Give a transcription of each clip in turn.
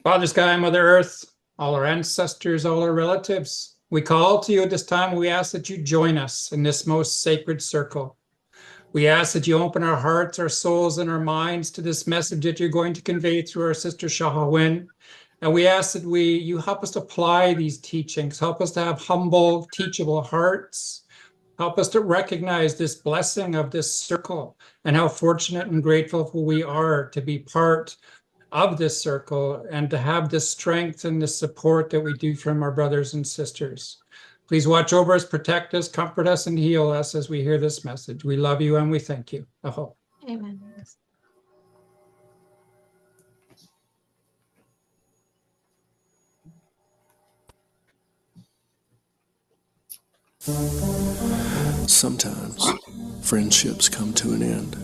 Father Sky, Mother Earth, all our ancestors, all our relatives, we call to you at this time. We ask that you join us in this most sacred circle. We ask that you open our hearts, our souls, and our minds to this message that you're going to convey through our sister Shahawin. And we ask that you help us to apply these teachings, help us to have humble, teachable hearts, help us to recognize this blessing of this circle and how fortunate and grateful we are to be part of this circle and to have this strength and the support that we do from our brothers and sisters. Please watch over us, protect us, comfort us, and heal us as we hear this message. We love you and we thank you. Aho. Amen. Sometimes friendships come to an end.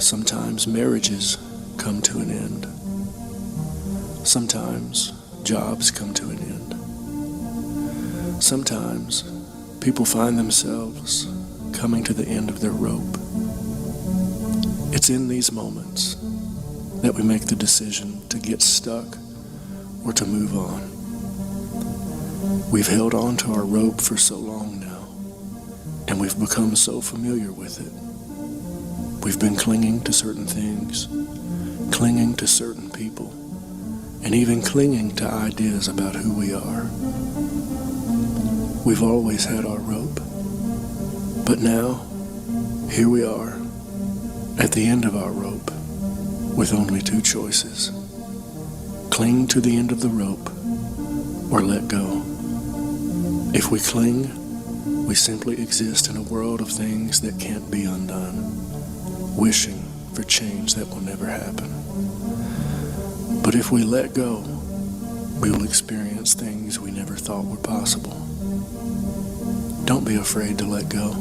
Sometimes marriages come to an end. Sometimes jobs come to an end. Sometimes people find themselves coming to the end of their rope. It's in these moments that we make the decision to get stuck or to move on. We've held on to our rope for so long now, and we've become so familiar with it. We've been clinging to certain things, clinging to certain people, and even clinging to ideas about who we are. We've always had our rope, but now, here we are, at the end of our rope, with only two choices. Cling to the end of the rope, or let go. If we cling, we simply exist in a world of things that can't be undone, wishing for change that will never happen. But if we let go, we will experience things we never thought were possible. Don't be afraid to let go.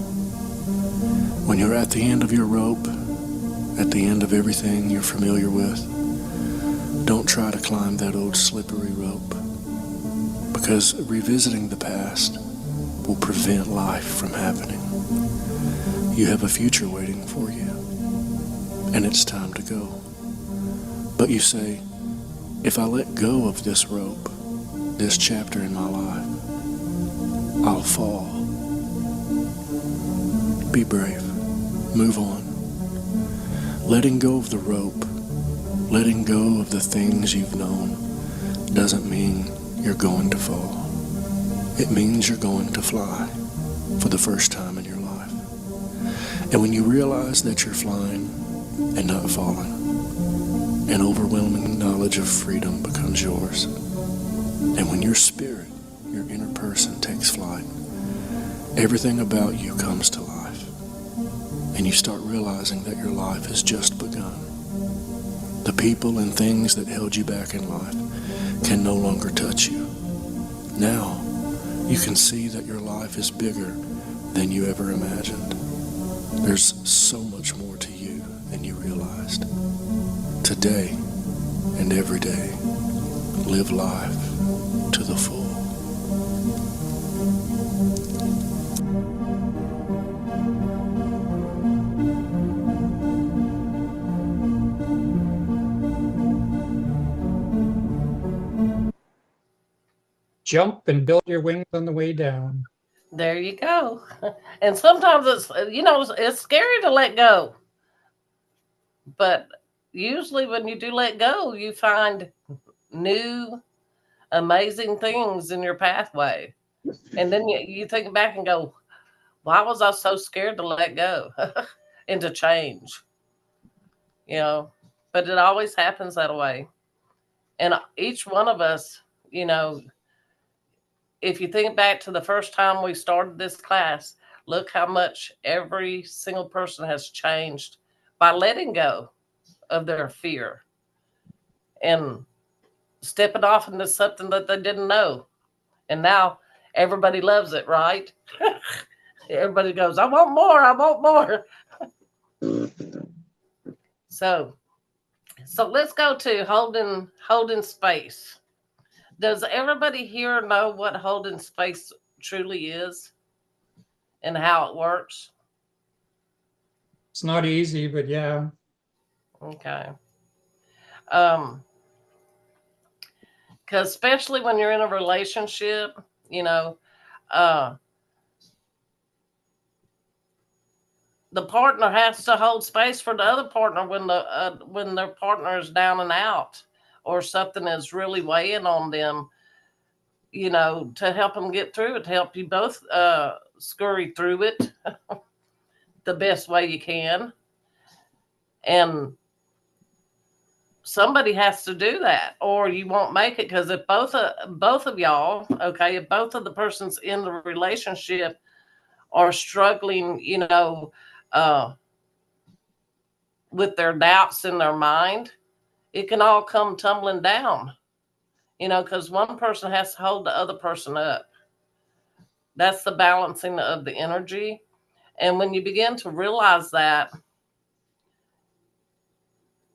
When you're at the end of your rope, at the end of everything you're familiar with, don't try to climb that old slippery rope, because revisiting the past will prevent life from happening. You have a future waiting for you, and it's time to go. But you say, if I let go of this rope, this chapter in my life, I'll fall. Be brave. Move on. Letting go of the rope, letting go of the things you've known, doesn't mean you're going to fall. It means you're going to fly for the first time in your life. And when you realize that you're flying and not falling, an overwhelming knowledge of freedom becomes yours. And when your spirit, your inner person, takes flight, everything about you comes to life. And you start realizing that your life has just begun. The people and things that held you back in life can no longer touch you. Now, you can see that your life is bigger than you ever imagined. There's so much more to you than you realized. Today and every day, live life to the full. Jump and build your wings on the way down. There you go. And sometimes it's scary to let go. But usually when you do let go, you find new, amazing things in your pathway. And then you think back and go, why was I so scared to let go and to change? You know, but it always happens that way. And each one of us, you know, if you think back to the first time we started this class, look how much every single person has changed by letting go of their fear and stepping off into something that they didn't know. And now everybody loves it, right? Everybody goes, I want more, I want more. So let's go to holding space. Does everybody here know what holding space truly is and how it works? It's not easy, but yeah. Okay. Um, because especially when you're in a relationship, you know, uh, the partner has to hold space for the other partner when their partner is down and out or something is really weighing on them, you know, to help them get through it, to help you both scurry through it the best way you can. And somebody has to do that or you won't make it, because if both of y'all, okay, if both of the persons in the relationship are struggling, you know, with their doubts in their mind, it can all come tumbling down, you know, because one person has to hold the other person up. That's the balancing of the energy. And when you begin to realize that,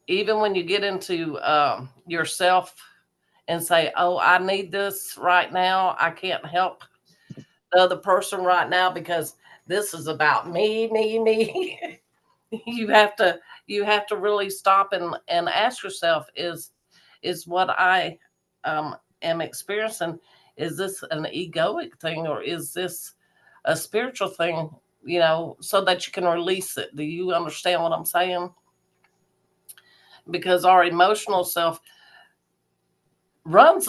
even when you get into yourself and say, oh, I need this right now, I can't help the other person right now because this is about me. you have to really stop and ask yourself, is what I am experiencing, is this an egoic thing or is this a spiritual thing, you know, so that you can release it. Do you understand what I'm saying? Because our emotional self runs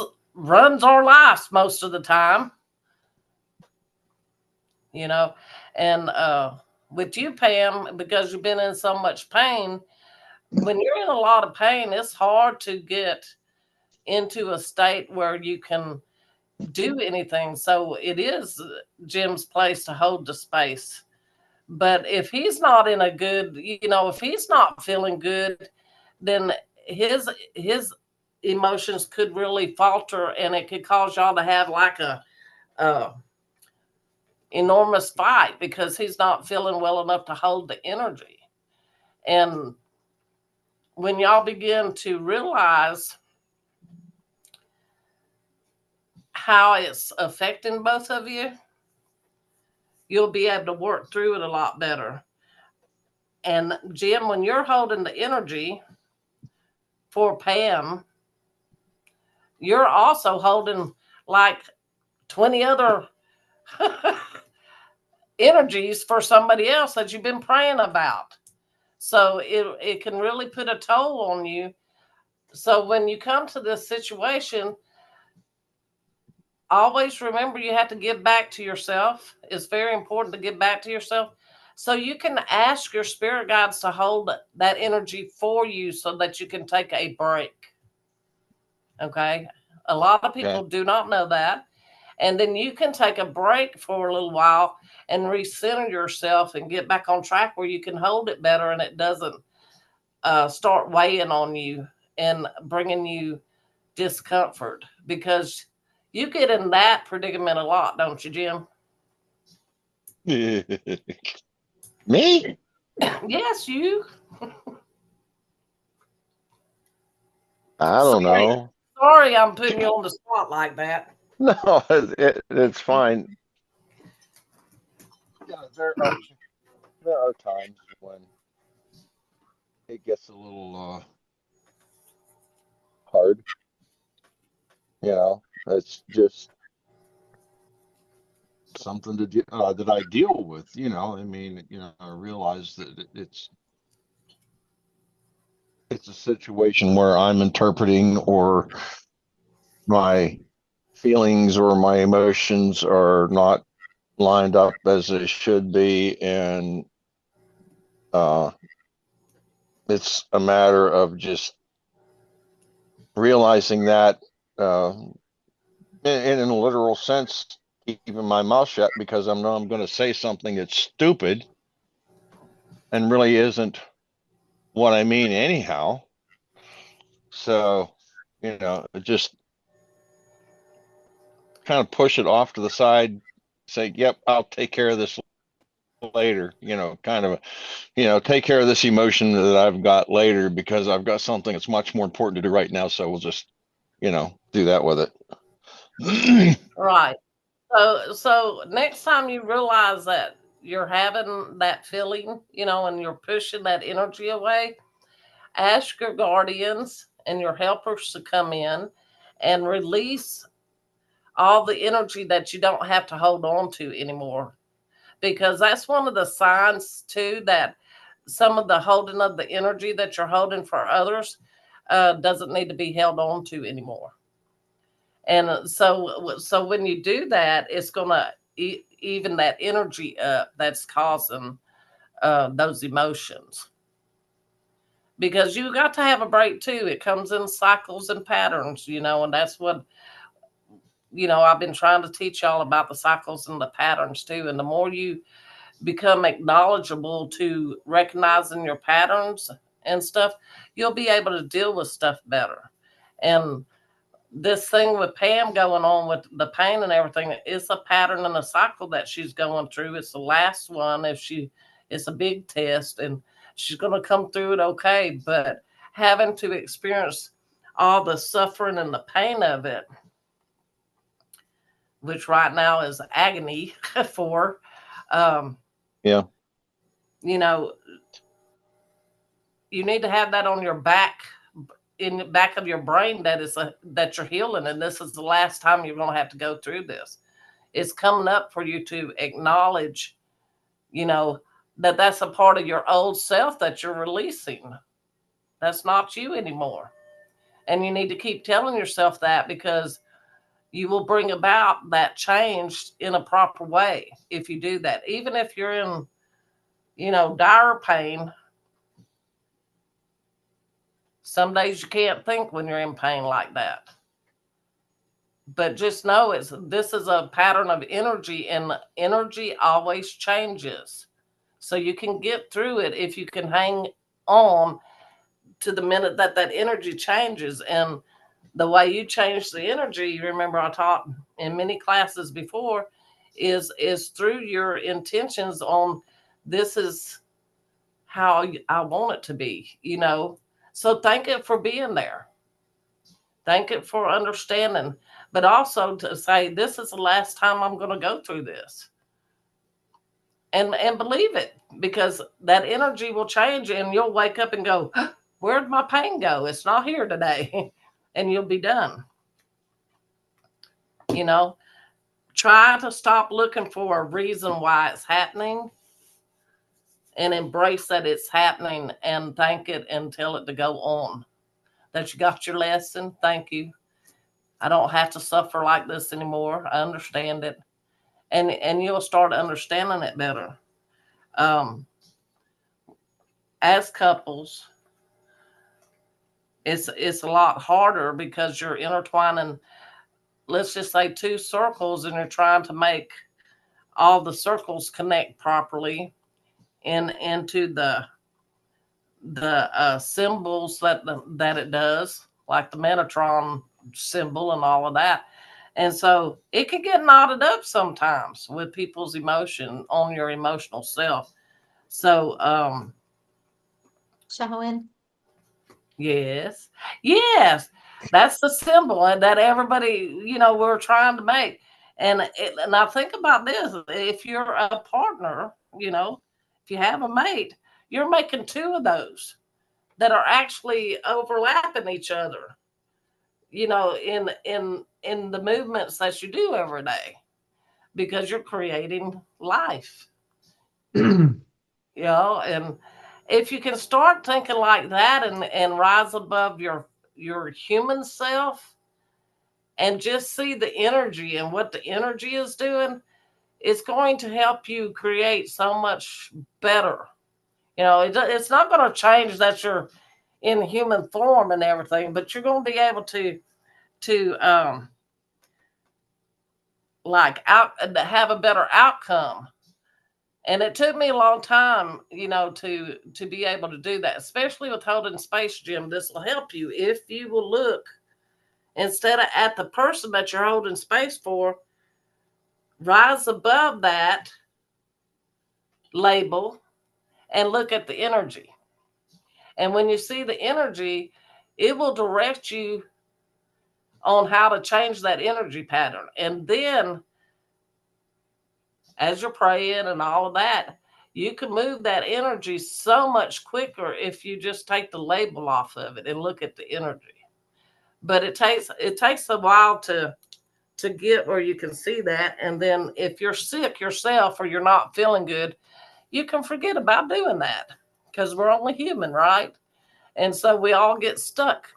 our lives most of the time, you know. And with you, Pam, because you've been in so much pain, when you're in a lot of pain, it's hard to get into a state where you can do anything. So it is Jim's place to hold the space. But if he's not in a good, you know, if he's not feeling good, then his emotions could really falter, and it could cause y'all to have like a enormous fight because he's not feeling well enough to hold the energy. And when y'all begin to realize how it's affecting both of you, you'll be able to work through it a lot better. And Jim, when you're holding the energy for Pam, you're also holding like 20 other energies for somebody else that you've been praying about. So it can really put a toll on you. So when you come to this situation, always remember you have to give back to yourself. It's very important to give back to yourself. So you can ask your spirit guides to hold that energy for you so that you can take a break. Okay. A lot of people do not know that. And then you can take a break for a little while and recenter yourself and get back on track where you can hold it better and it doesn't start weighing on you and bringing you discomfort, because you get in that predicament a lot, don't you, Jim? Me? Yes, you. I don't know. Sorry, I'm putting you on the spot like that. No, it's fine. Yeah, there are times when it gets a little hard. You know, it's just something that I deal with. You know, I mean, you know, I realize that it's a situation where I'm interpreting, or my feelings or my emotions are not lined up as they should be, and it's a matter of just realizing that, in a literal sense, keeping my mouth shut because I know I'm going to say something that's stupid and really isn't what I mean anyhow. So, you know, just kind of push it off to the side, say, yep, I'll take care of this later, you know, kind of, take care of this emotion that I've got later because I've got something that's much more important to do right now. So we'll just, do that with it. Right. So next time you realize that you're having that feeling, and you're pushing that energy away, ask your guardians and your helpers to come in and release all the energy that you don't have to hold on to anymore. Because that's one of the signs too, that some of the holding of the energy that you're holding for others doesn't need to be held on to anymore. And so when you do that, it's gonna even that energy up that's causing those emotions. Because you got to have a break too. It comes in cycles and patterns, and that's what I've been trying to teach y'all about, the cycles and the patterns too. And the more you become acknowledgeable to recognizing your patterns and stuff, you'll be able to deal with stuff better. And this thing with Pam going on with the pain and everything, it's a pattern and a cycle that she's going through. It's the last one. It's a big test, and she's going to come through it okay. But having to experience all the suffering and the pain of it, which right now is agony for, Yeah. you need to have that on your back, in the back of your brain, that you're healing, and this is the last time you're going to have to go through this. It's coming up for you to acknowledge, that that's a part of your old self that you're releasing. That's not you anymore. And you need to keep telling yourself that, because you will bring about that change in a proper way if you do that. Even if you're in, dire pain, some days you can't think when you're in pain like that. But just know this is a pattern of energy, and energy always changes. So you can get through it if you can hang on to the minute that energy changes. And the way you change the energy, you remember I taught in many classes before, is through your intentions on, this is how I want it to be, So thank it for being there. Thank it for understanding, but also to say, this is the last time I'm going to go through this. And believe it, because that energy will change, and you'll wake up and go, where'd my pain go? It's not here today. And you'll be done. Try to stop looking for a reason why it's happening, and embrace that it's happening, and thank it and tell it to go on. That you got your lesson. Thank you. I don't have to suffer like this anymore. I understand it. And you'll start understanding it better. As couples, it's a lot harder because you're intertwining, let's just say, two circles, and you're trying to make all the circles connect properly into the symbols that it does, like the Metatron symbol and all of that. And so it can get knotted up sometimes with people's emotion on your emotional self. So, Shahwin. yes, that's the symbol that everybody, we're trying to make. And I think about this: if you're a partner, if you have a mate, you're making two of those that are actually overlapping each other, in the movements that you do every day, because you're creating life. And if you can start thinking like that, and rise above your human self, and just see the energy and what the energy is doing, it's going to help you create so much better. It's not going to change that you're in human form and everything, but you're going to be able to have a better outcome. And it took me a long time, to be able to do that, especially with holding space, Jim. This will help you if you will look, instead of at the person that you're holding space for, rise above that label and look at the energy. And when you see the energy, it will direct you on how to change that energy pattern. And then, as you're praying and all of that, you can move that energy so much quicker if you just take the label off of it and look at the energy. but it takes a while to get where you can see that. And then if you're sick yourself or you're not feeling good, you can forget about doing that because we're only human, right? And so we all get stuck.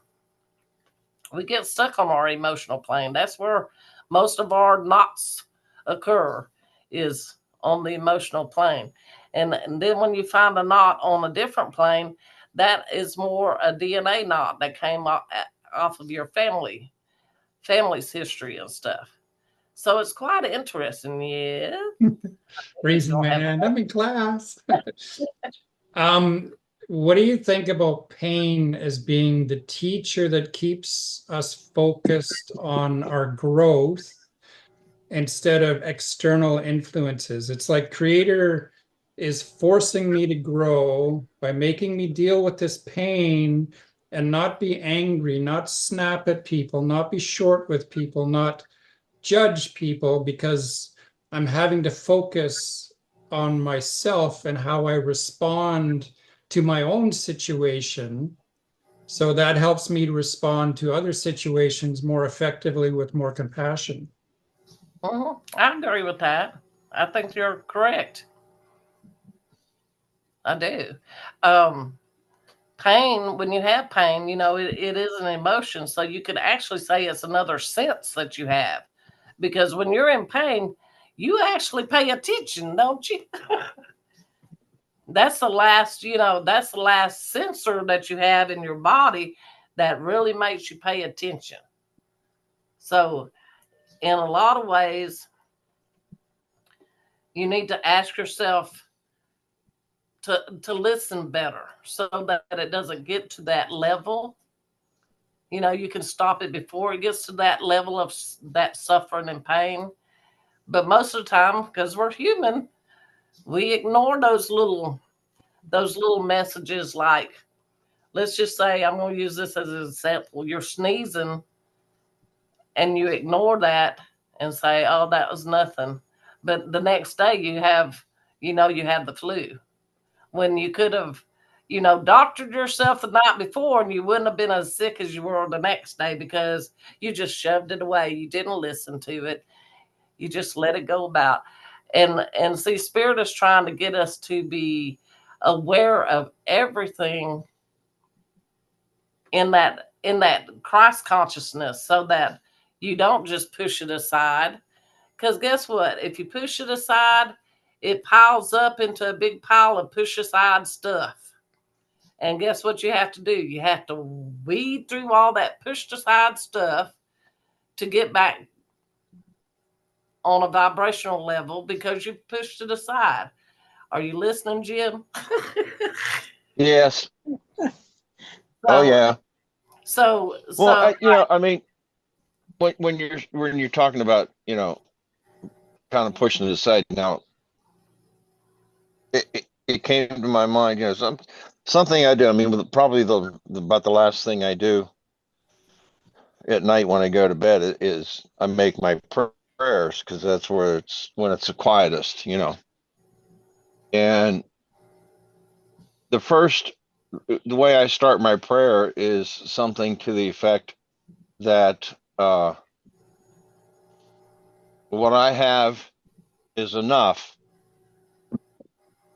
We get stuck on our emotional plane. That's where most of our knots occur, is on the emotional plane. And then when you find a knot on a different plane, that is more a DNA knot that came off of your family's history and stuff. So it's quite interesting. Yeah. Raising my hand, I'm in class. What do you think about pain as being the teacher that keeps us focused on our growth instead of external influences? It's like Creator is forcing me to grow by making me deal with this pain and not be angry, not snap at people, not be short with people, not judge people, because I'm having to focus on myself and how I respond to my own situation. So that helps me to respond to other situations more effectively with more compassion. I agree with that. I think you're correct. I do. Pain, when you have pain, it is an emotion. So you could actually say it's another sense that you have. Because when you're in pain, you actually pay attention, don't you? That's the last sensor that you have in your body that really makes you pay attention. So in a lot of ways, you need to ask yourself to listen better so that it doesn't get to that level. You can stop it before it gets to that level of that suffering and pain. But most of the time, because we're human, we ignore those little messages. Like, let's just say, I'm going to use this as an example. You're sneezing and you ignore that and say, oh, that was nothing. But the next day you have the flu, when you could have, doctored yourself the night before and you wouldn't have been as sick as you were the next day because you just shoved it away. You didn't listen to it. You just let it go about. And see, Spirit is trying to get us to be aware of everything in that Christ consciousness, so that you don't just push it aside. Because guess what? If you push it aside, it piles up into a big pile of push aside stuff. And guess what you have to do? You have to weed through all that pushed aside stuff to get back on a vibrational level because you pushed it aside. Are you listening, Jim? Yes. Oh yeah. So Well, I mean, when you're talking about, kind of pushing it aside, now it came to my mind, something I do. I mean, probably about the last thing I do at night when I go to bed is I make my prayers, because that's when it's the quietest, And the way I start my prayer is something to the effect that what I have is enough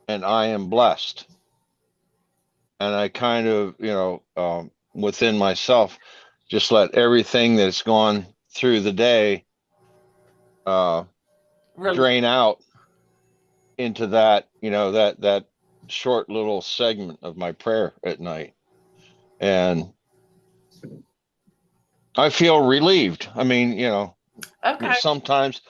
and I am blessed. And I kind of, within myself, just let everything that's gone through the day drain out into that, that short little segment of my prayer at night. And I feel relieved. I mean, okay. Sometimes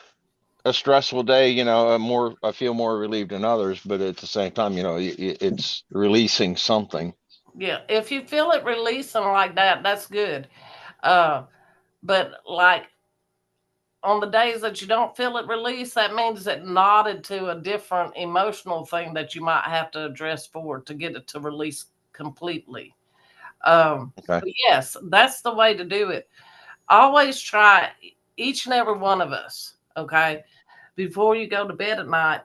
a stressful day, I feel more relieved than others, but at the same time, it's releasing something. Yeah, if you feel it releasing like that, that's good. But like on the days that you don't feel it release, that means it nodded to a different emotional thing that you might have to address forward to get it to release completely. Okay. But yes, that's the way to do it. Always try, each and every one of us, okay, before you go to bed at night,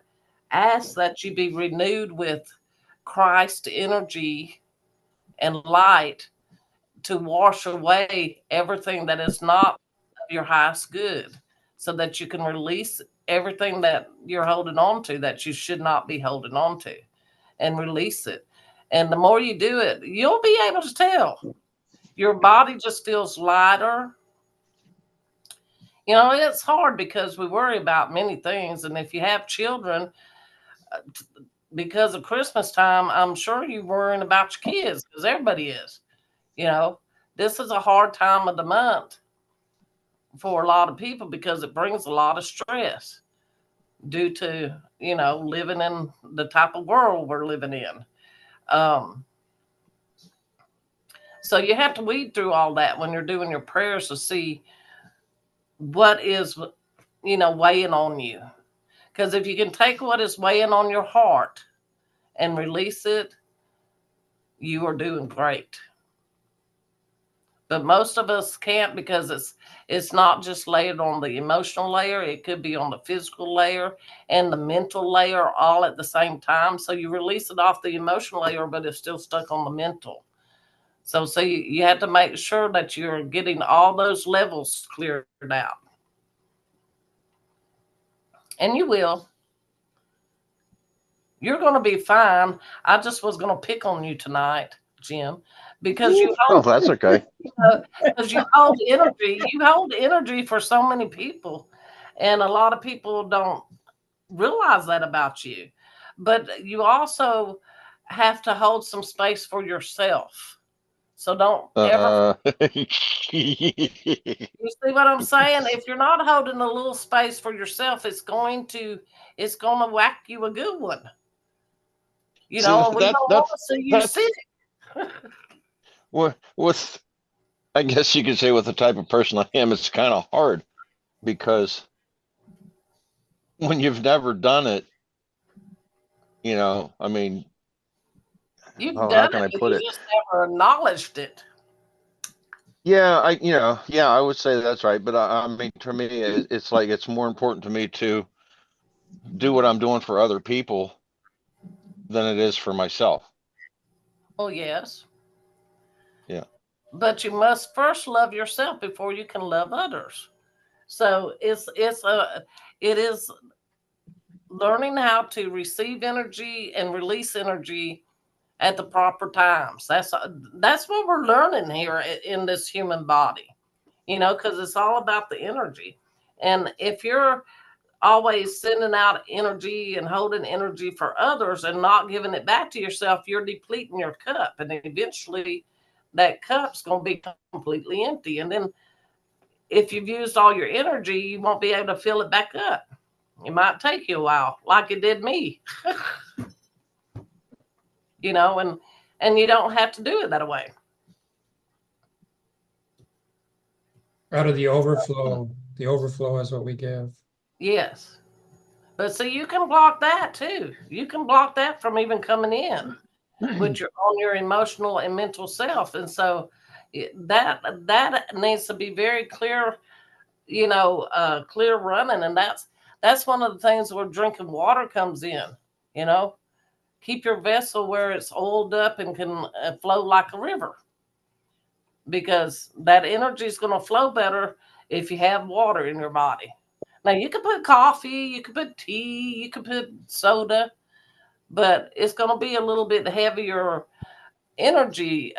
ask that you be renewed with Christ energy and light to wash away everything that is not of your highest good, so that you can release everything that you're holding on to that you should not be holding on to, and release it. And the more you do it, you'll be able to tell. Your body just feels lighter. It's hard because we worry about many things. And if you have children, because of Christmas time, I'm sure you're worrying about your kids, because everybody is. This is a hard time of the month for a lot of people because it brings a lot of stress due to, living in the type of world we're living in. So you have to weed through all that when you're doing your prayers to see what is, weighing on you. Because if you can take what is weighing on your heart and release it, you are doing great. But most of us can't, because it's not just layered on the emotional layer. It could be on the physical layer and the mental layer all at the same time. So you release it off the emotional layer, but it's still stuck on the mental. So you have to make sure that you're getting all those levels cleared out. And you will. You're going to be fine. I just was going to pick on you tonight, Jim, because That's okay. because you hold energy. You hold energy for so many people, and a lot of people don't realize that about you. But you also have to hold some space for yourself. So don't ever. You see what I'm saying? If you're not holding a little space for yourself, it's going to whack you a good one. We don't want to see you sick. With, I guess you could say, with the type of person I am, it's kind of hard, because when you've never done it, I mean, You've how done can I it, but put you it? just never acknowledged it. Yeah, I would say that's right. But I mean, to me, it's like, it's more important to me to do what I'm doing for other people than it is for myself. Oh, yes. Yeah. But you must first love yourself before you can love others. So it is learning how to receive energy and release energy at the proper times. That's what we're learning here in this human body, because it's all about the energy. And if you're always sending out energy and holding energy for others and not giving it back to yourself, you're depleting your cup, and eventually that cup's going to be completely empty. And then if you've used all your energy, you won't be able to fill it back up. It might take you a while, like it did me. And you don't have to do it that way. Out of the overflow is what we give. Yes. But see, you can block that too. You can block that from even coming in with your emotional and mental self. And so that needs to be very clear, clear running. And that's one of the things where drinking water comes in. Keep your vessel where it's oiled up and can flow like a river, because that energy is going to flow better if you have water in your body. Now, you can put coffee, you can put tea, you can put soda, but it's going to be a little bit heavier energy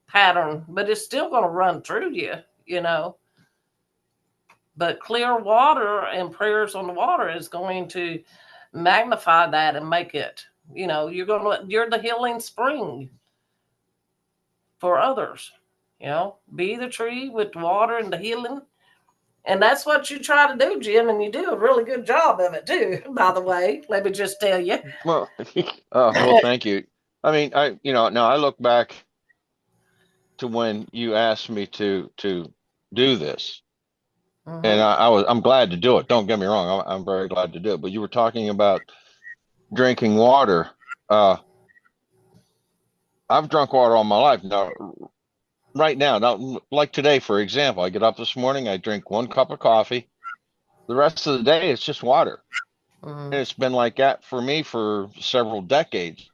pattern, but it's still going to run through you, But clear water and prayers on the water is going to magnify that and make it, you're the healing spring for others. Be the tree with water and the healing. And that's what you try to do, Jim, and you do a really good job of it too, by the way. Let me just tell you. Well, thank you. I mean, now I look back to when you asked me to do this, Mm-hmm. and I'm glad to do it. Don't get me wrong. I'm very glad to do it. But you were talking about drinking water. I've drunk water all my life. Now, right now, like today, for example, I get up this morning, I drink 1 cup of coffee. The rest of the day, it's just water. Mm-hmm. And it's been like that for me for several decades.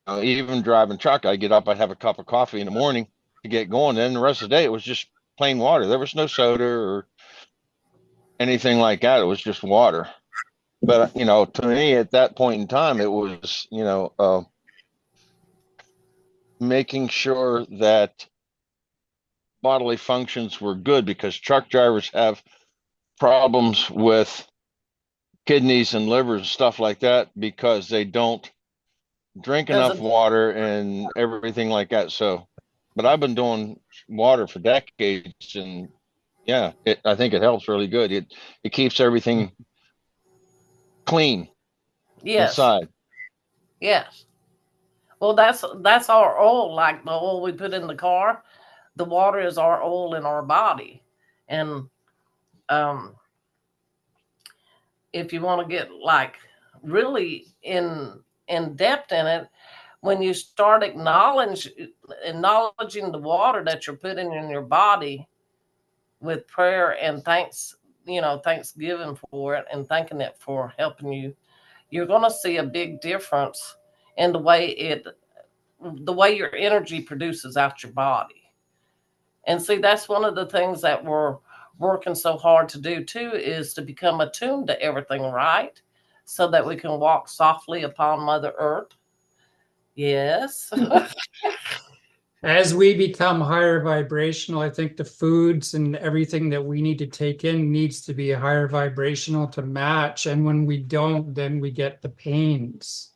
even driving truck, I get up, I have a cup of coffee in the morning to get going. Then the rest of the day, it was just plain water. There was no soda or anything like that. It was just water. But, to me at that point in time, it was, making sure that bodily functions were good, because truck drivers have problems with kidneys and livers and stuff like that because they don't drink enough water and everything like that. So, but I've been doing water for decades, and yeah, I think it helps really good. It keeps everything clean inside. Yes. Well, that's our oil, like the oil we put in the car. The water is our oil in our body. And if you want to get like really in depth in it, when you start acknowledging the water that you're putting in your body with prayer and thanksgiving for it and thanking it for helping you, you're going to see a big difference in the way your energy produces out your body. And see, that's one of the things that we're working so hard to do too, is to become attuned to everything, right? So that we can walk softly upon Mother Earth. Yes. As we become higher vibrational, I think the foods and everything that we need to take in needs to be higher vibrational to match. And when we don't, then we get the pains.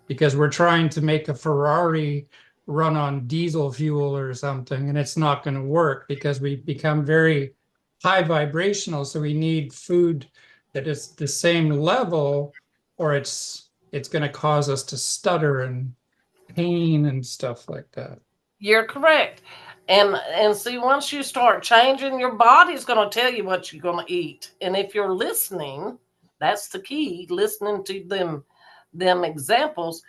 Because we're trying to make a Ferrari run on diesel fuel or something, and it's not going to work because we become very high vibrational. So we need food that is the same level, or it's going to cause us to stutter and pain and stuff like that. You're correct. And see, once you start changing, your body's going to tell you what you're going to eat. And if you're listening, that's the key, listening to them examples.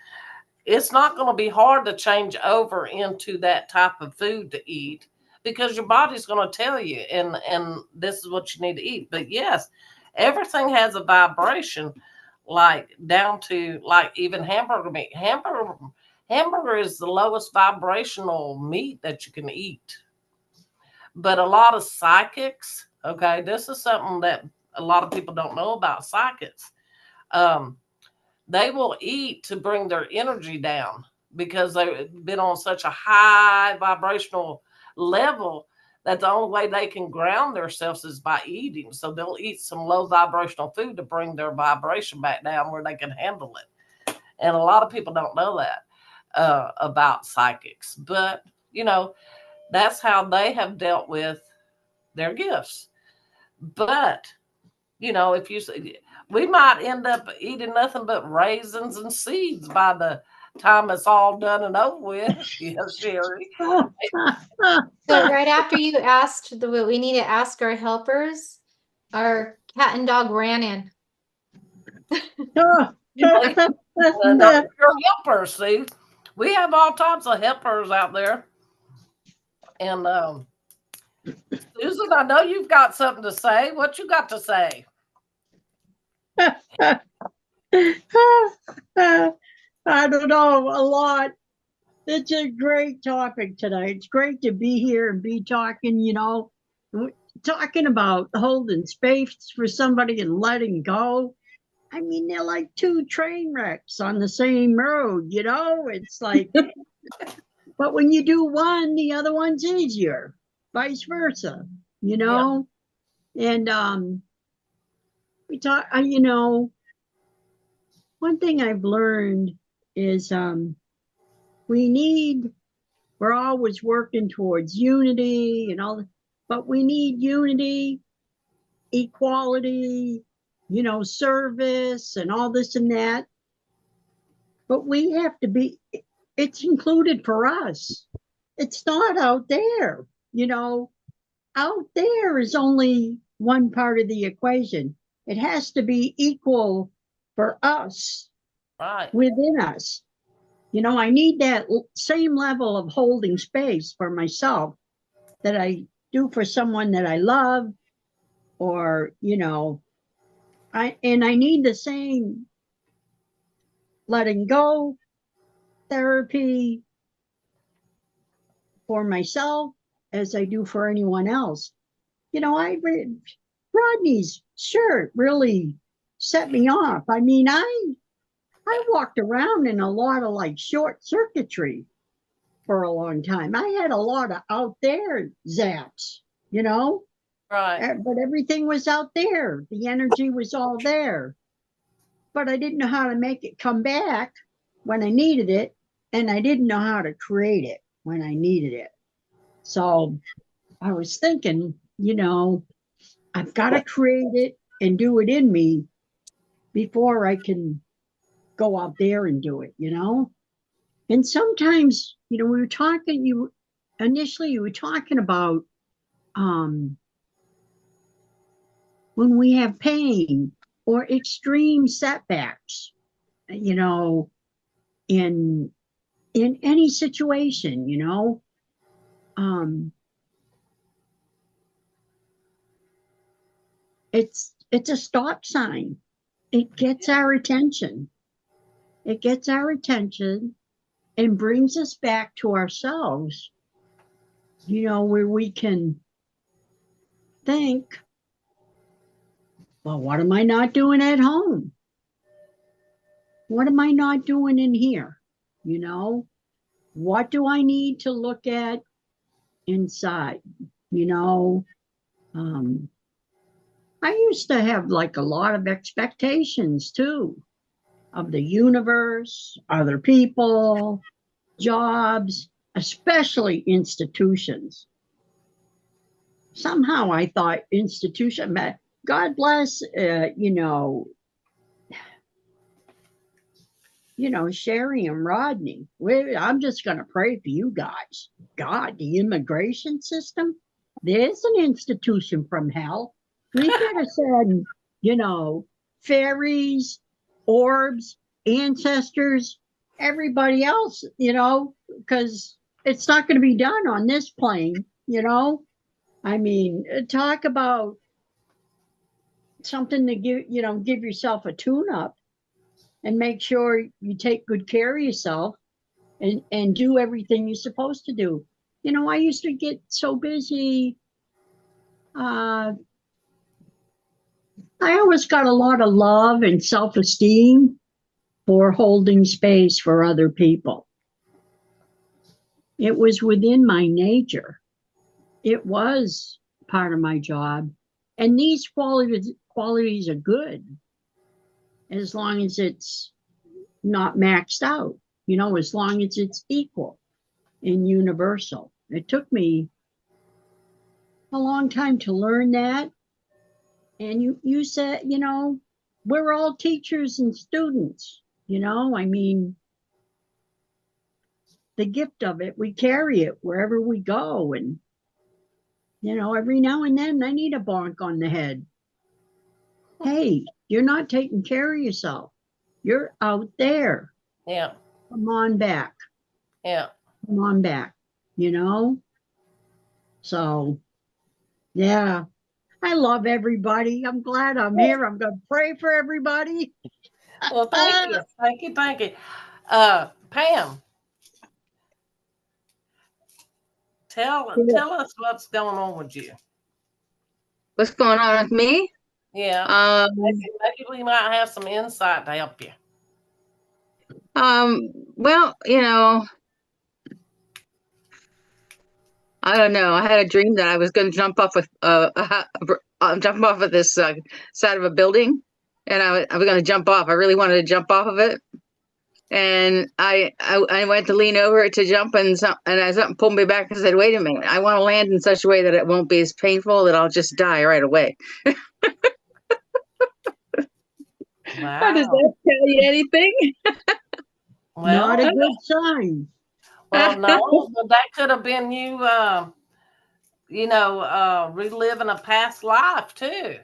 It's not going to be hard to change over into that type of food to eat, because your body's going to tell you, and this is what you need to eat. But yes, everything has a vibration, like down to like even hamburger meat. Hamburger is the lowest vibrational meat that you can eat. But a lot of psychics, okay, this is something that a lot of people don't know about psychics. They will eat to bring their energy down because they've been on such a high vibrational level that the only way they can ground themselves is by eating. So they'll eat some low vibrational food to bring their vibration back down where they can handle it. And a lot of people don't know that about psychics. But, that's how they have dealt with their gifts. But, if you say, we might end up eating nothing but raisins and seeds by the time it's all done and over with. Yes, Sherry. So right after you asked we need to ask our helpers, our cat and dog ran in. Your helpers, see, we have all types of helpers out there. And Susan, I know you've got something to say. What you got to say? I don't know, a lot. It's a great topic tonight. It's great to be here and be talking, talking about holding space for somebody and letting go. I mean, they're like two train wrecks on the same road, it's like, but when you do one, the other one's easier, vice versa, Yeah. And we talk, one thing I've learned is we're always working towards unity and all, but we need unity, equality, service and all this and that. But we have to be, it's included for us. It's not out there, out there is only one part of the equation. It has to be equal for us, Right. within us. I need that same level of holding space for myself that I do for someone that I love, or, I need the same letting go therapy for myself as I do for anyone else. You know, Rodney's shirt really set me off. I mean, I walked around in a lot of like short circuitry for a long time. I had a lot of out there zaps, you know, Right. but everything was out there. The energy was all there. But I didn't know how to make it come back when I needed it. And I didn't know how to create it when I needed it. So I was thinking, you know, I've got to create it and do it in me before I can go out there and do it, you know? And sometimes, you know, we were talking, you were talking about when we have pain or extreme setbacks, you know, in any situation, you know, it's a stop sign. It gets our attention. It gets our attention and brings us back to ourselves, you know, where we can think, well, what am I not doing at home? What am I not doing in here? You know, what do I need to look at inside? You know, I used to have like a lot of expectations too of the universe, other people, jobs, especially institutions. Somehow I thought institution, God bless, Sherry and Rodney. I'm just going to pray for you guys. God, the immigration system, there's an institution from hell. We could have said, you know, fairies, orbs, ancestors, everybody else, you know, because it's not going to be done on this plane, you know. I mean, talk about something to give yourself a tune up and make sure you take good care of yourself and do everything you're supposed to do. You know, I used to get so busy. I always got a lot of love and self-esteem for holding space for other people. It was within my nature. It was part of my job. And these qualities are good as long as it's not maxed out, you know, as long as it's equal and universal. It took me a long time to learn that. And you said, you know, we're all teachers and students, you know, I mean, the gift of it, we carry it wherever we go. And, you know, every now and then I need a bonk on the head. Hey, you're not taking care of yourself. You're out there. Yeah. Come on back. Yeah. Come on back, you know? So, yeah. I love everybody. I'm glad I'm here. I'm going to pray for everybody. Well, thank you. Thank you. Thank you. Pam, tell us what's going on with you. What's going on with me? Yeah. Maybe we might have some insight to help you. Well, you know, I don't know. I had a dream that I was going to jump off of this side of a building, and I was going to jump off. I really wanted to jump off of it, and I went to lean over to jump, and something pulled me back and said, "Wait a minute! I want to land in such a way that it won't be as painful that I'll just die right away." Wow. Does that tell you anything? Well, not a good sign. Well, no, but that could have been you, reliving a past life too.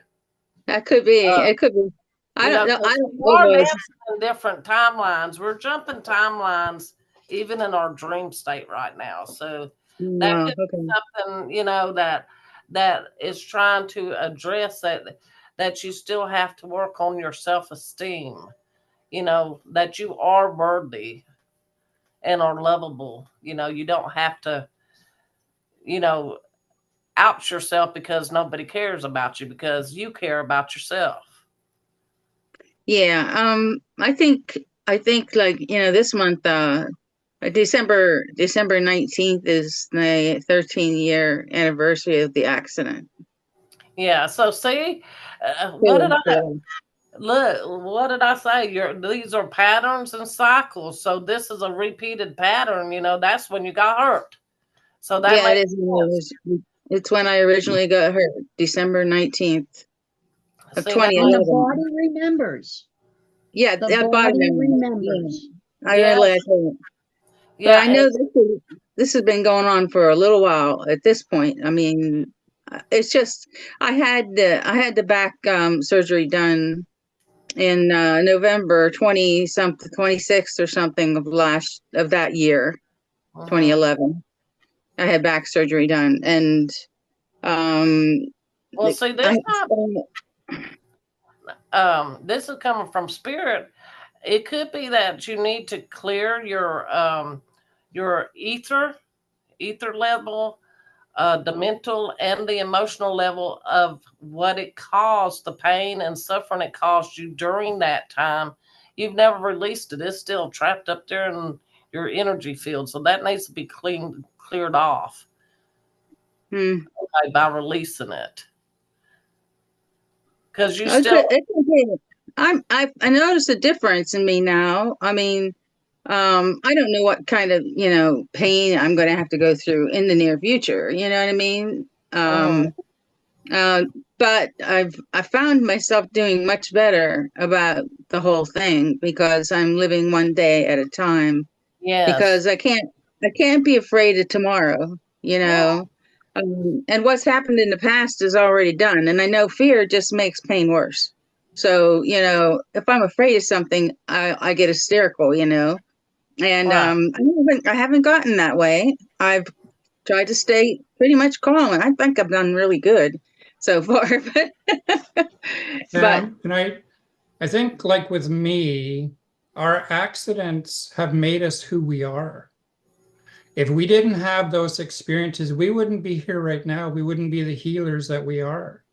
That could be. It could be. I don't know. I don't We're know. dancing in different timelines. We're jumping timelines, even in our dream state right now. So that could be something, you know, that is trying to address that you still have to work on your self-esteem. You know, that you are worthy. and are lovable. You know, you don't have to, you know, out yourself because nobody cares about you, because you care about yourself. Yeah, I think like, this month, December 19th is the 13-year anniversary of the accident. Yeah. So see, look, what did I say? These are patterns and cycles. So this is a repeated pattern. You know, that's when you got hurt. So that Yeah, it makes is. sense. It's when I originally got hurt, December 19th of See, that And makes, the 2011. body remembers. Yeah, The that body body memory. remembers. I yes, realize that. But yeah, I know this has been going on for a little while at this point. I mean, it's just I had the back surgery done in November 20 something 26th or something of that year, mhm. 2011. I had back surgery done, and Well, see, I this is coming from spirit. It could be that you need to clear your ether level, the mental and the emotional level of what it caused, the pain and suffering it caused you during that time. You've never released it. It's still trapped up there in your energy field. So that needs to be cleared off by releasing it. Because you still, it could be. I noticed a difference in me now. I mean, I don't know what kind of, pain I'm going to have to go through in the near future. You know what I mean? Uh, but I found myself doing much better about the whole thing because I'm living one day at a time. yes. Because I can't be afraid of tomorrow. You know, and what's happened in the past is already done, and I know fear just makes pain worse. So if I'm afraid of something, I get hysterical. And Right. I haven't gotten that way. I've tried to stay pretty much calm, and I think I've done really good so far. But And I think like with me, our accidents have made us who we are. If we didn't have those experiences, we wouldn't be here right now. We wouldn't be the healers that we are.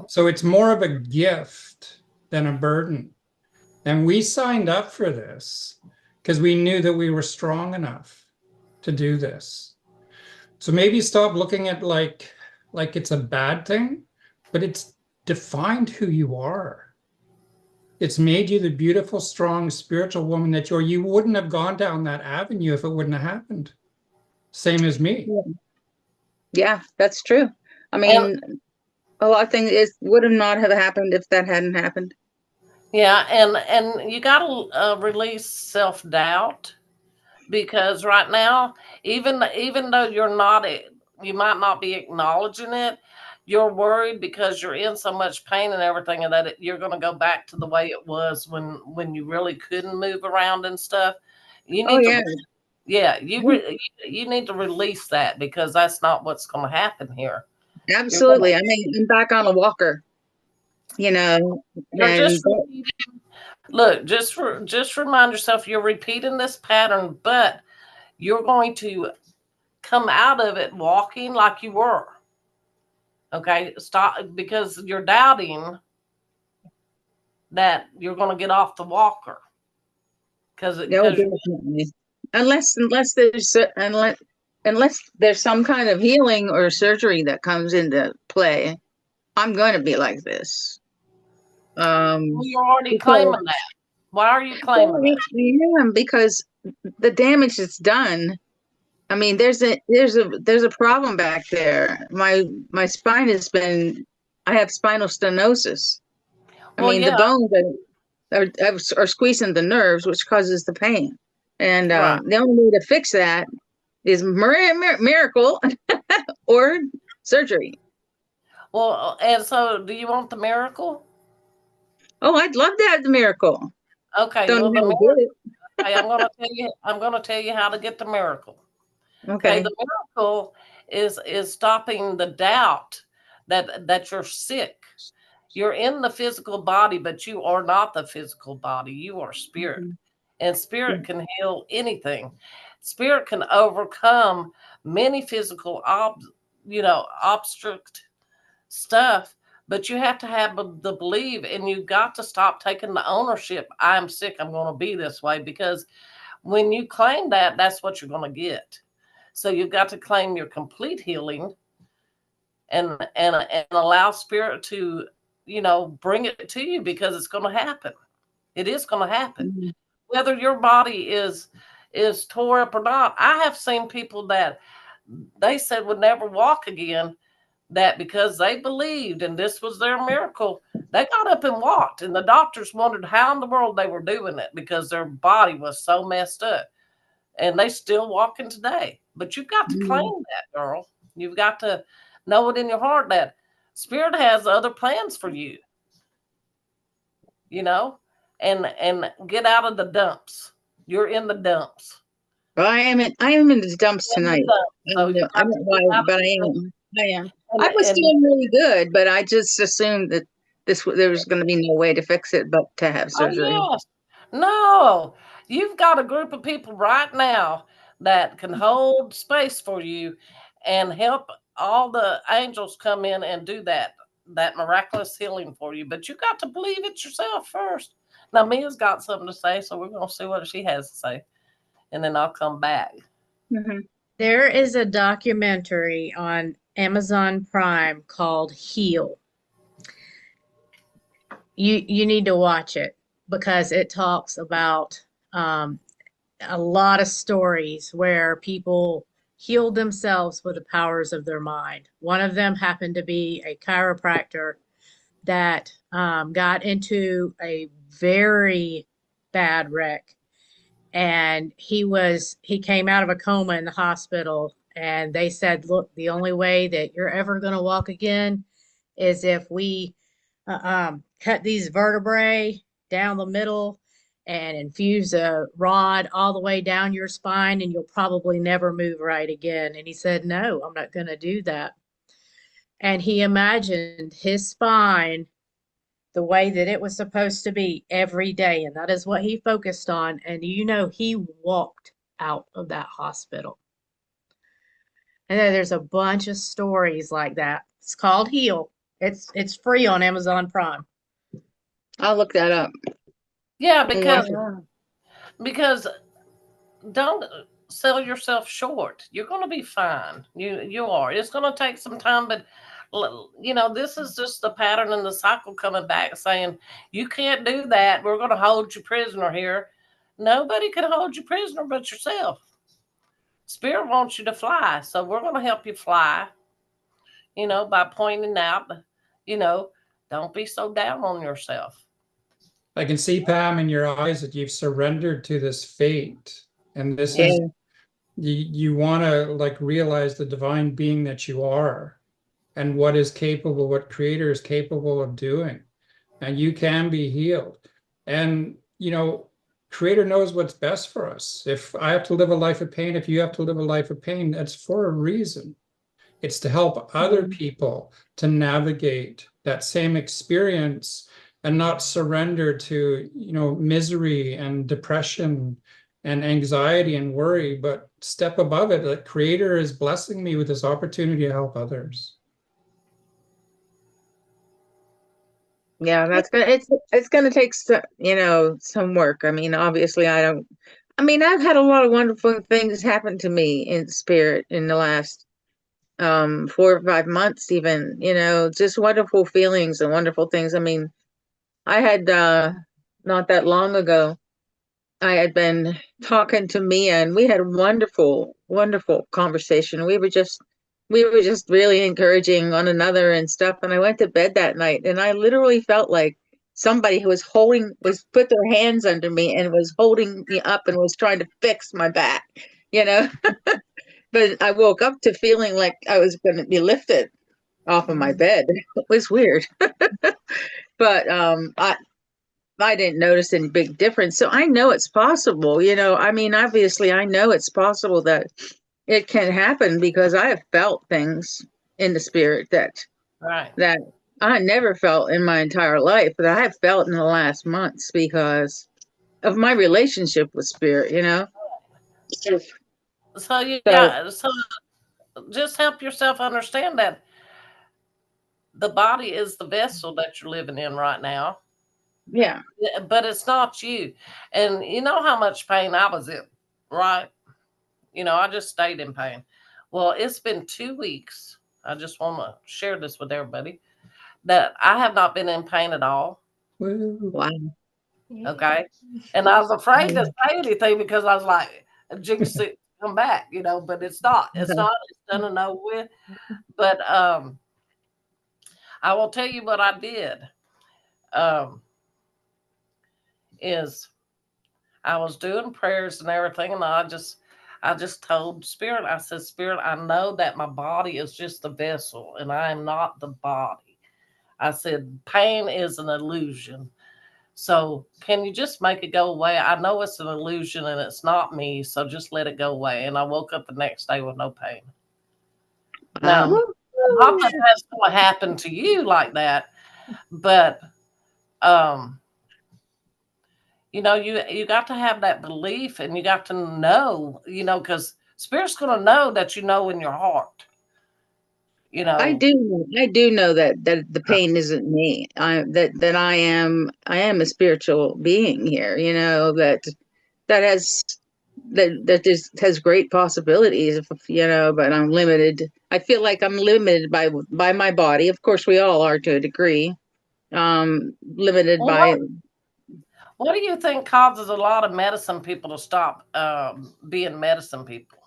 So it's more of a gift than a burden. And we signed up for this because we knew that we were strong enough to do this. So maybe stop looking at like it's a bad thing, but it's defined who you are. It's made you the beautiful, strong, spiritual woman that you're. You wouldn't have gone down that avenue if it wouldn't have happened. Same as me. yeah, that's true. I mean, a lot of things would have not have happened if that hadn't happened. Yeah, and you got to release self-doubt, because right now, even though you might not be acknowledging it, you're worried because you're in so much pain and everything, and that you're going to go back to the way it was when you really couldn't move around and stuff. You Oh need yeah, to, yeah, you need to release that, because that's not what's going to happen here. absolutely. I mean, I'm back on a walker, You're and just look, just remind yourself you're repeating this pattern, but you're going to come out of it walking like you were. Okay, stop, because you're doubting that you're going to get off the walker because no, definitely. Unless there's some kind of healing or surgery that comes into play, I'm going to be like this. you're already Because claiming that. Why are you claiming well, that? I am, because the damage that's done. I mean, there's a problem back there. My spine has been. I have spinal stenosis. I Well, mean, the yeah, bones are squeezing the nerves, which causes the pain. And right. the only way to fix that is miracle or surgery. Well, and so do you want the miracle? Oh, I'd love to have the miracle. Okay, Don't well, know how to get okay, I'm going to tell you how to get the miracle. it. Okay, Okay. the miracle is stopping the doubt that you're sick. You're in the physical body, but you are not the physical body. You are spirit. Mhm. and spirit can heal anything. Spirit can overcome many physical obstruct stuff, but you have to have the belief, and you've got to stop taking the ownership. I'm sick, I'm going to be this way, because when you claim that, that's what you're going to get. So you've got to claim your complete healing and allow spirit to, bring it to you, because it's going to happen. It is going to happen. Mhm. Whether your body is tore up or not. I have seen people that they said would never walk again, that because they believed and this was their miracle, they got up and walked, and the doctors wondered how in the world they were doing it, because their body was so messed up, and they still walking today. But you've got to claim that, girl. You've got to know it in your heart that spirit has other plans for you, and get out of the dumps. You're in the dumps. Well, I am in the dumps In the tonight. dumps. So I you don't know why, got to but I get out of am. I am. the I was dumps. doing really good, but I just assumed that there was going to be no way to fix it but to have surgery. Oh, yes. No, you've got a group of people right now that can hold space for you and help all the angels come in and do that miraculous healing for you. But you got to believe it yourself first. Now, Mia's got something to say, so we're going to see what she has to say, and then I'll come back. Mhm. There is a documentary on Amazon Prime called Heal. You need to watch it, because it talks about a lot of stories where people healed themselves with the powers of their mind. One of them happened to be a chiropractor that got into a very bad wreck, and he came out of a coma in the hospital, and they said, look, the only way that you're ever going to walk again is if we cut these vertebrae down the middle and infuse a rod all the way down your spine, and you'll probably never move right again. And he said, no, I'm not going to do that. And he imagined his spine the way that it was supposed to be every day. And that is what he focused on. And he walked out of that hospital. And then there's a bunch of stories like that. It's called Heal. It's free on Amazon Prime. I'll look that up. Yeah, Yeah. because don't sell yourself short. You're going to be fine. You are. It's going to take some time, but this is just the pattern and the cycle coming back, saying you can't do that. We're going to hold you prisoner here. Nobody can hold you prisoner but yourself. Spirit wants you to fly, so we're going to help you fly. By pointing out, don't be so down on yourself. I can see, Pam, in your eyes that you've surrendered to this fate. And this Yeah. is, you want to realize the divine being that you are and what Creator is capable of doing. And you can be healed. And, Creator knows what's best for us. If I have to live a life of pain, if you have to live a life of pain, that's for a reason. It's to help other people to navigate that same experience and not surrender to, misery and depression and anxiety and worry, but step above it. The Creator is blessing me with this opportunity to help others. Yeah, it's gonna take some work. I mean, obviously I've had a lot of wonderful things happen to me in spirit in the last 4 or 5 months, even, just wonderful feelings and wonderful things. I mean, I had not that long ago, I had been talking to Mia, and we had a wonderful, wonderful conversation. We were just really encouraging one another and stuff. And I went to bed that night, and I literally felt like somebody who was put their hands under me and was holding me up and was trying to fix my back, But I woke up to feeling like I was going to be lifted off of my bed. It was weird. But I didn't notice any big difference. So I know it's possible, obviously I know it's possible that it can happen, because I have felt things in the spirit that I never felt in my entire life, but I have felt in the last months, because of my relationship with spirit, So So so just help yourself understand that the body is the vessel that you're living in right now, yeah. but it's not you. And you know how much pain I was in, right? I just stayed in pain. Well, it's been 2 weeks. I just want to share this with everybody that I have not been in pain at all. Woo. Wow. Okay. And I was afraid to say anything because I was like, jinx it, come back, but it's not. It's not. It's done and over with. But I will tell you what I did. Is I was doing prayers and everything, and I just told Spirit, I said, Spirit, I know that my body is just a vessel, and I am not the body. I said, pain is an illusion. So can you just make it go away? I know it's an illusion and it's not me, so just let it go away. And I woke up the next day with no pain. Now, not that that's going to happen to you like that, but you got to have that belief, and you got to know, because Spirit's going to know that in your heart. I do know that the pain isn't me. That I am a spiritual being here, that just has great possibilities, but I'm limited. I feel like I'm limited by my body. Of course, we all are to a degree. Limited by. What do you think causes a lot of medicine people to stop being medicine people?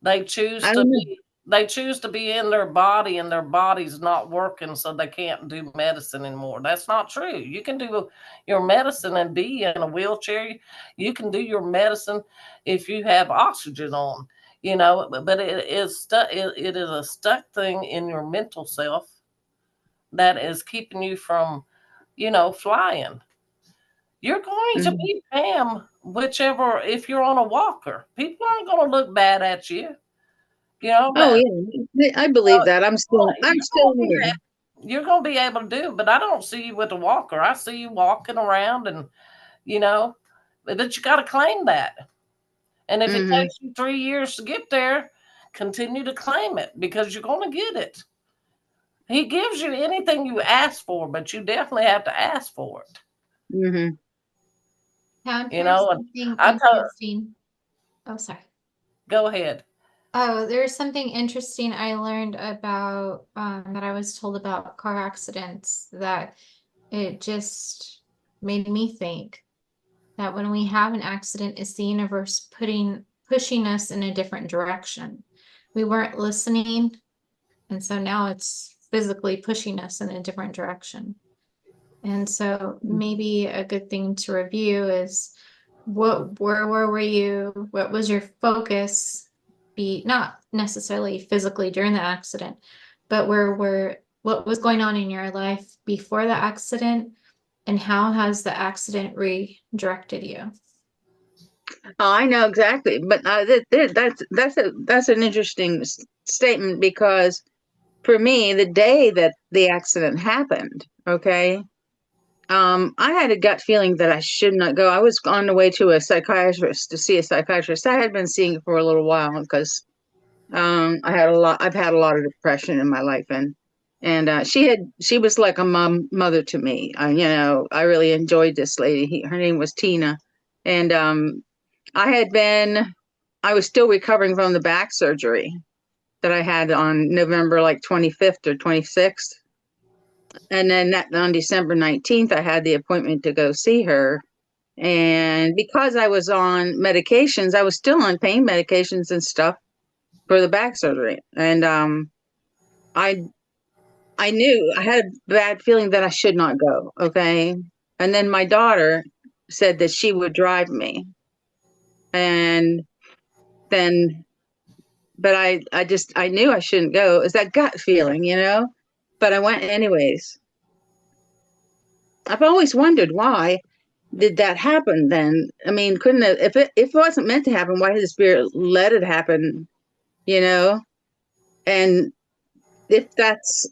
They choose to be in their body, and their body's not working, so they can't do medicine anymore. That's not true. You can do your medicine and be in a wheelchair. You can do your medicine if you have oxygen on, but it is stuck. It is a stuck thing in your mental self that is keeping you from, flying. You're going to be Pam, if you're on a walker. People aren't going to look bad at you. Oh yeah, I believe that. I'm still here. You're going to be able to do it, but I don't see you with a walker. I see you walking around, and but you got to claim that. And if it takes you 3 years to get there, continue to claim it, because you're going to get it. He gives you anything you ask for, but you definitely have to ask for it. Something interesting. Oh, sorry. Go ahead. Oh, there's something interesting I learned about that I was told about car accidents, that it just made me think that when we have an accident, it's the universe pushing us in a different direction. We weren't listening, and so now it's physically pushing us in a different direction. And so maybe a good thing to review is where were you? What was your focus? Not necessarily physically during the accident, but what was going on in your life before the accident, and how has the accident redirected you? Oh, I know exactly, but that's an interesting statement, because for me, the day that the accident happened, okay, I had a gut feeling that I should not go. I was on the way to a psychiatrist to see a psychiatrist. I had been seeing for a little while because I've had a lot of depression in my life, and she was like a mother to me. I really enjoyed this lady. Her name was Tina, and I was still recovering from the back surgery that I had on November 25th or 26th. And then on December 19th, I had the appointment to go see her. And because I was on medications, I was still on pain medications and stuff for the back surgery. And I knew I had a bad feeling that I should not go. Okay. And then my daughter said that she would drive me. And then, but I knew I shouldn't go. It was that gut feeling, but I went anyways. I've always wondered, why did that happen then? I mean, couldn't it, if it wasn't meant to happen, why did the spirit let it happen? And if that's,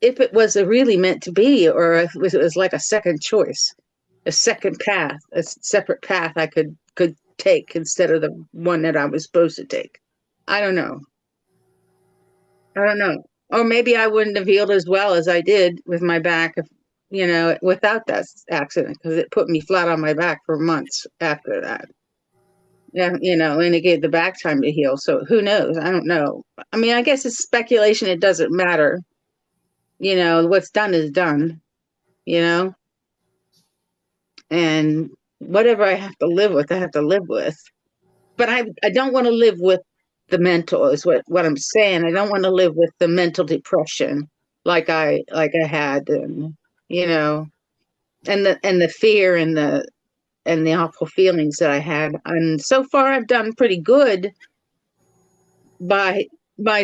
if it was really meant to be, or if it was like a second choice, a second path, a separate path I could take instead of the one that I was supposed to take. I don't know. I don't know. Or maybe I wouldn't have healed as well as I did with my back, if, without that accident, because it put me flat on my back for months after that. Yeah, and it gave the back time to heal. So who knows? I don't know. I mean, I guess it's speculation. It doesn't matter. What's done is done, and whatever I have to live with, I have to live with. But I don't want to live with the mental, is what I'm saying. I don't want to live with the mental depression like I had, and and the fear and the awful feelings that I had. And so far I've done pretty good by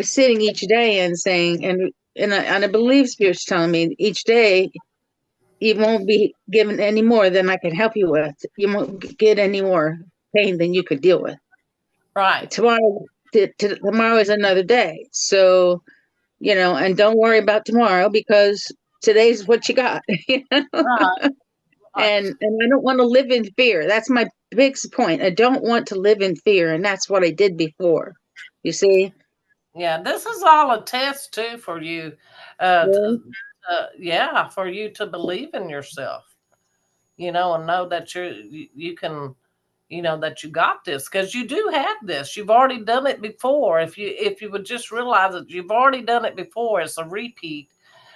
sitting each day and saying, and I believe Spirit's telling me each day, you won't be given any more than I can help you with. You won't get any more pain than you could deal with. Right. Tomorrow is another day. So, and don't worry about tomorrow, because today's what you got. Right. And I don't want to live in fear. That's my biggest point. I don't want to live in fear, and that's what I did before. You see? Yeah, this is all a test too for you. For you to believe in yourself, and know that you can, that you got this, because you do have this. You've already done it before. If you would just realize that you've already done it before, it's a repeat.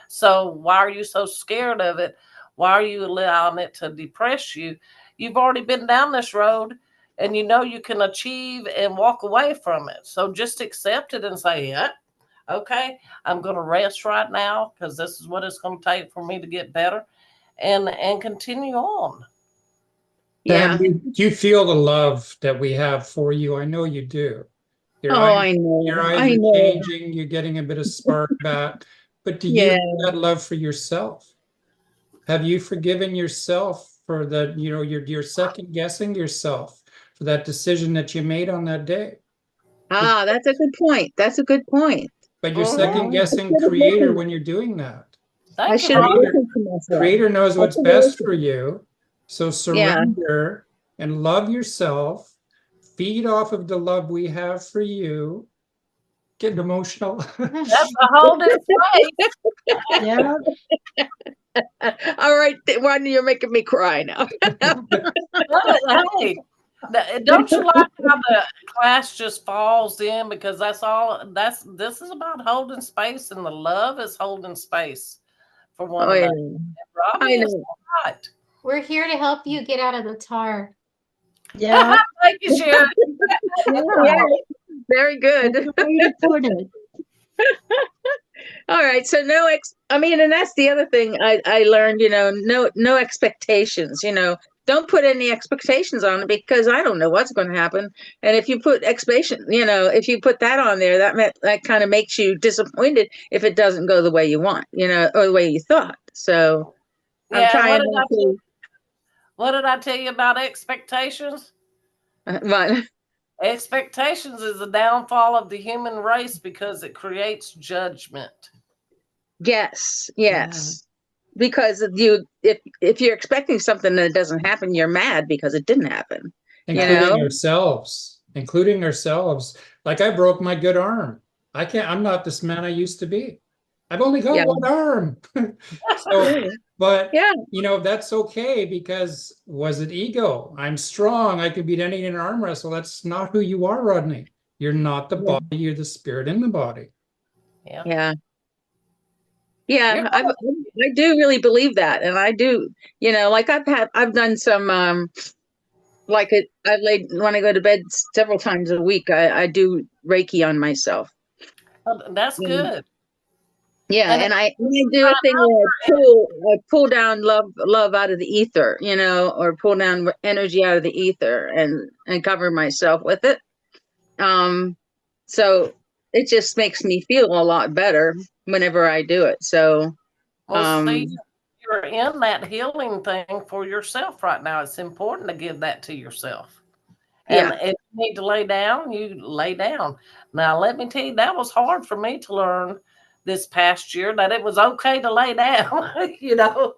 So why are you so scared of it? Why are you allowing it to depress you? You've already been down this road, and you can achieve and walk away from it. So just accept it and say, yeah, okay, I'm going to rest right now, because this is what it's going to take for me to get better, and continue on. Yeah. Dan, do you feel the love that we have for you? I know you do. I know. Your eyes I are know. changing. You're getting a bit of spark back. But do you Yeah. have that love for yourself? Have you forgiven yourself for that? You're second guessing yourself for that decision that you made on that day. That's a good point. That's a good point. But you're second guessing I Creator when you're doing that. I should have listened to myself. Creator knows what's I should have best listened. for you. So surrender and love yourself. Feed off of the love we have for you. Getting emotional. That's a whole new place. Yeah. All right, Rodney, you're making me cry now. Hey, don't you like how the class just falls in? Because this is about holding space, and the love is holding space for one Oh, yeah. another. And Robbie I is know. right. We're here to help you get out of the tar. Yeah. Thank you, Sharon. Yeah, very good. That's the way to put it. All right, so and that's the other thing I learned, no expectations, don't put any expectations on it, because I don't know what's going to happen. And if you put if you put that on there, that kind of makes you disappointed if it doesn't go the way you want, or the way you thought. So I'm trying what did I tell you about expectations? What? Expectations is the downfall of the human race, because it creates judgment. Yes. Because if you're expecting something that doesn't happen, you're mad because it didn't happen. Including ourselves. Like, I broke my good arm. I'm not this man I used to be. I've only got one arm. But that's okay, because was it ego? I'm strong. I could beat any in an arm wrestle. That's not who you are, Rodney. You're not the body. You're the spirit in the body. Yeah. I do really believe that, and I do. Like I've done some when I go to bed several times a week. I do Reiki on myself. That's good. Yeah, and I do a thing where I pull down love out of the ether, or pull down energy out of the ether and cover myself with it. So it just makes me feel a lot better whenever I do it. So, see, you're in that healing thing for yourself right now. It's important to give that to yourself. And if you need to lay down, you lay down. Now, let me tell you, that was hard for me to learn, this past year that it was okay to lay down, you know,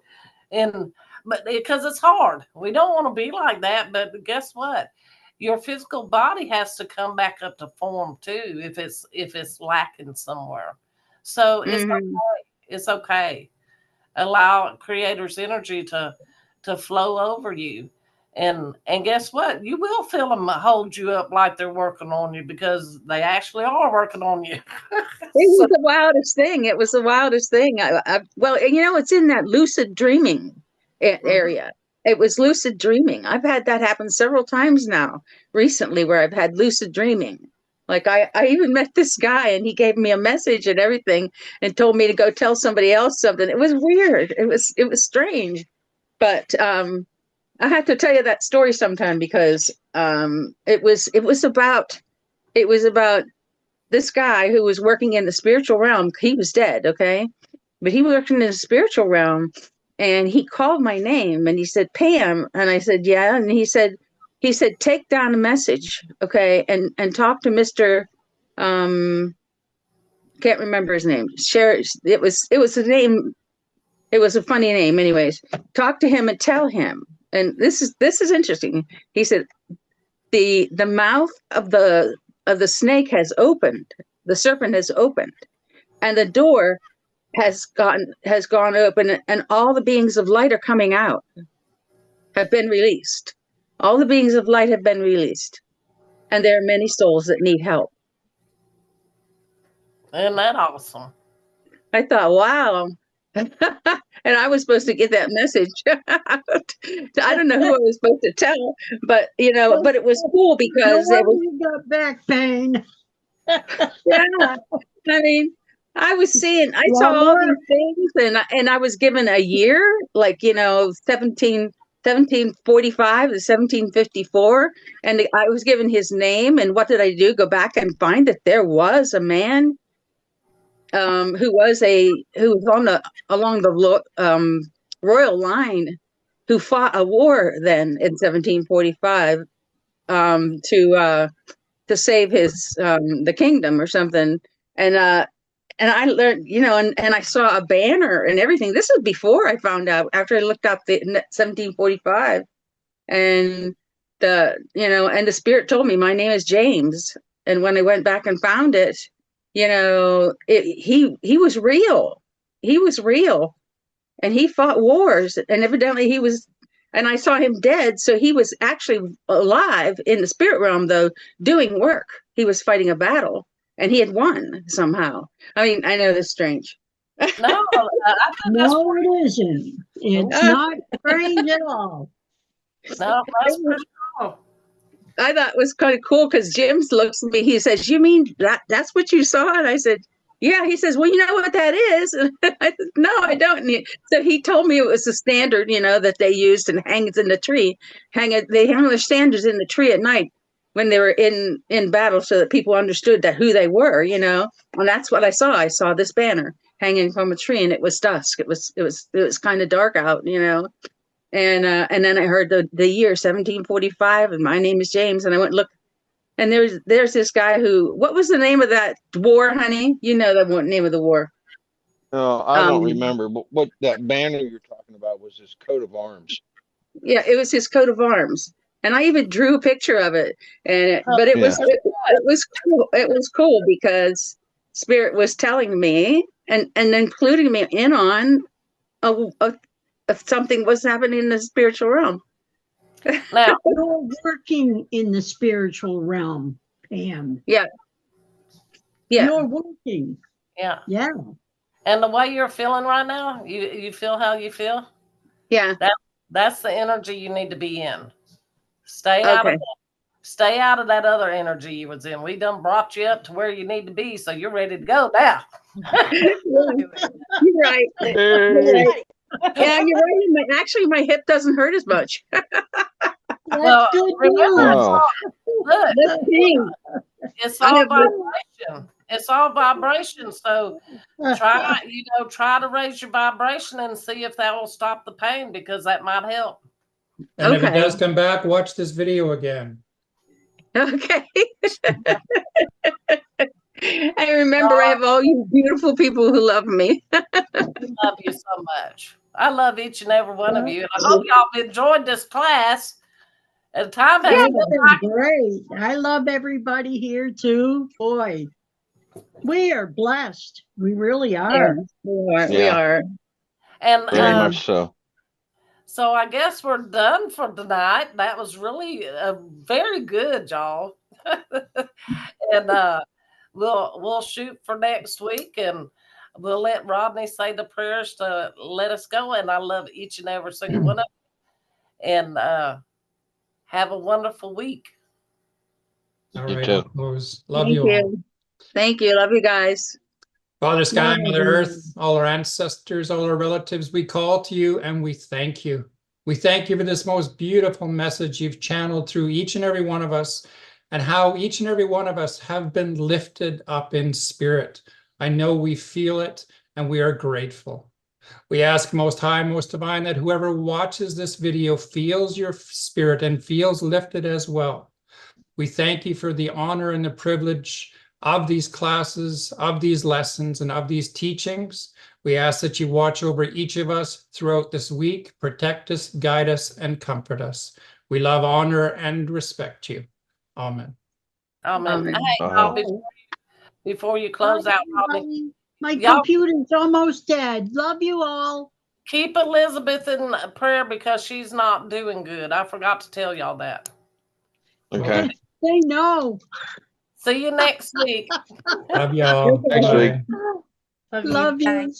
but because it's hard. We don't want to be like that, but guess what? Your physical body has to come back up to form too if it's lacking somewhere. So it's okay. It's okay. Allow Creator's energy to flow over you. And guess what? You will feel them hold you up like they're working on you, because they actually are working on you. It was the wildest thing. It was the wildest thing. Well, you know, it's in that lucid dreaming area. It was lucid dreaming. I've had that happen several times now recently, where I've had lucid dreaming. Like I even met this guy, and he gave me a message and everything and told me to go tell somebody else something. It was weird. It was strange. But I have to tell you that story sometime, because it was about this guy who was working in the spiritual realm. He was dead, okay? But he worked in the spiritual realm, and he called my name and he said, Pam. And I said, yeah. And he said, take down a message, okay? And talk to Mr. Can't remember his name. It was a name. It was a funny name anyways. Talk to him and tell him. And this is interesting. He said, the mouth of the snake has opened. The serpent has opened, and the door has gone open, and all the beings of light are coming out, have been released. All the beings of light have been released, and there are many souls that need help. Isn't that awesome? I thought, wow. And I was supposed to get that message. I don't know who I was supposed to tell, but but it was cool because it was. You got back pain. Yeah, I mean, I saw all these things, and I was given a year, like 1745 to 1754, and I was given his name. And what did I do? Go back and find that there was a man who was along the royal line, who fought a war then in 1745 to save his the kingdom or something. And I learned, and I saw a banner and everything. This was before I found out, after I looked up the 1745, and and the spirit told me my name is James. And when I went back and found it, he was real. He was real, and he fought wars, and evidently he was. And I saw him dead, so he was actually alive in the spirit realm, though, doing work. He was fighting a battle, and he had won somehow. I mean, I know this is strange. No, No, it isn't. It's not strange at all. No, that's for sure. I thought it was kind of cool, because Jim looks at me. He says, "You mean that's what you saw?" And I said, "Yeah." He says, "Well, you know what that is?" And I said, "No, I don't." So he told me it was the standard, that they used and hangs in the tree. They hang their standards in the tree at night when they were in battle, so that people understood who they were, And that's what I saw. I saw this banner hanging from a tree, and it was dusk. It was kind of dark out, And then I heard the year 1745, and my name is James, and I went look. And there's this guy who, what was the name of that war, honey? You know the name of the war. No, I don't remember. But what that banner you're talking about was his coat of arms. Yeah, it was his coat of arms, and I even drew a picture of it. But it was cool. It was cool because Spirit was telling me and including me in on if something was happening in the spiritual realm. Now, You're working in the spiritual realm, Pam. Yeah. Yeah. You're working. yeah. Yeah. And the way you're feeling right now, you feel how you feel? Yeah. That's the energy you need to be in. Stay out of that. Stay out of that other energy you was in. We done brought you up to where you need to be, so you're ready to go now. You're right. Yeah, you're right. Actually, my hip doesn't hurt as much. That's good remember, news. Wow. look, it's all vibration. It's all vibration. So try to raise your vibration and see if that will stop the pain, because that might help. And if it does come back, watch this video again. Okay. And I remember I have all you beautiful people who love me. Love you so much. I love each and every one of you. And I hope y'all enjoyed this class. And time has It's been great. I love everybody here too. Boy, we are blessed. We really are. We Yeah. are. and Very much so. so I guess we're done for tonight. That was really very good, y'all. And we'll shoot for next week, and we'll let Rodney say the prayers to let us go. And I love each and every single one of you. And have a wonderful week. All You right, too. I'll close. Love Thank you all. you. Thank you. Love you guys. Father Sky, Love Mother everyone. Earth, all our ancestors, all our relatives, we call to you and we thank you. We thank you for this most beautiful message you've channeled through each and every one of us, and how each and every one of us have been lifted up in spirit. I know we feel it and we are grateful. We ask Most High, Most Divine, that whoever watches this video feels your spirit and feels lifted as well. We thank you for the honor and the privilege of these classes, of these lessons, and of these teachings. We ask that you watch over each of us throughout this week, protect us, guide us, and comfort us. We love, honor, and respect you. Amen. Amen. Amen. Hey, before you close Bye, out, Rodney, everybody. My Y'all- computer's almost dead. Love you all. keep Elizabeth in prayer because she's not doing good. I forgot to tell y'all that. Okay. They know. See you next week. Love y'all. Next week. Bye. Love you.